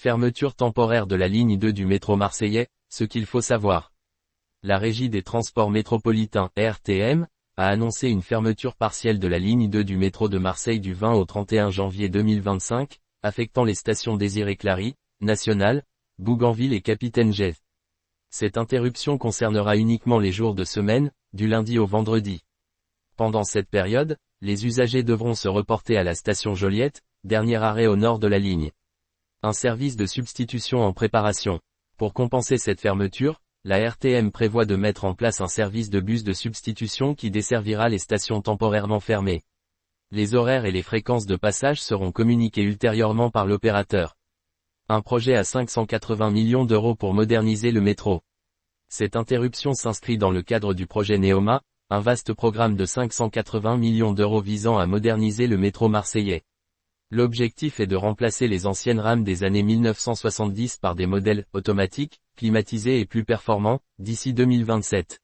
Fermeture temporaire de la ligne 2 du métro marseillais, ce qu'il faut savoir. La Régie des transports métropolitains, RTM, a annoncé une fermeture partielle de la ligne 2 du métro de Marseille du 20 au 31 janvier 2025, affectant les stations Désiré-Clary, National, Bougainville et Capitaine Jet. Cette interruption concernera uniquement les jours de semaine, du lundi au vendredi. Pendant cette période, les usagers devront se reporter à la station Joliette, dernier arrêt au nord de la ligne. Un service de substitution en préparation. Pour compenser cette fermeture, la RTM prévoit de mettre en place un service de bus de substitution qui desservira les stations temporairement fermées. Les horaires et les fréquences de passage seront communiqués ultérieurement par l'opérateur. Un projet à 580 millions d'euros pour moderniser le métro. Cette interruption s'inscrit dans le cadre du projet Neoma, un vaste programme de 580 millions d'euros visant à moderniser le métro marseillais. L'objectif est de remplacer les anciennes rames des années 1970 par des modèles automatiques, climatisés et plus performants, d'ici 2027.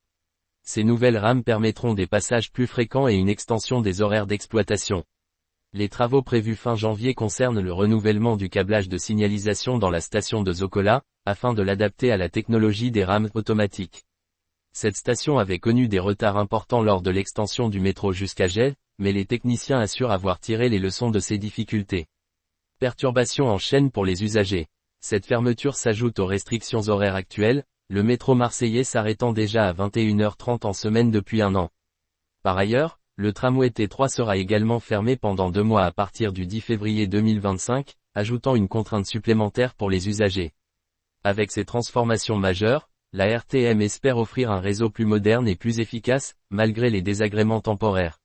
Ces nouvelles rames permettront des passages plus fréquents et une extension des horaires d'exploitation. Les travaux prévus fin janvier concernent le renouvellement du câblage de signalisation dans la station de Zocola, afin de l'adapter à la technologie des rames automatiques. Cette station avait connu des retards importants lors de l'extension du métro jusqu'à Gênes, mais les techniciens assurent avoir tiré les leçons de ces difficultés. Perturbations en chaîne pour les usagers. Cette fermeture s'ajoute aux restrictions horaires actuelles, le métro marseillais s'arrêtant déjà à 21h30 en semaine depuis un an. Par ailleurs, le tramway T3 sera également fermé pendant 2 mois à partir du 10 février 2025, ajoutant une contrainte supplémentaire pour les usagers. Avec ces transformations majeures, la RTM espère offrir un réseau plus moderne et plus efficace, malgré les désagréments temporaires.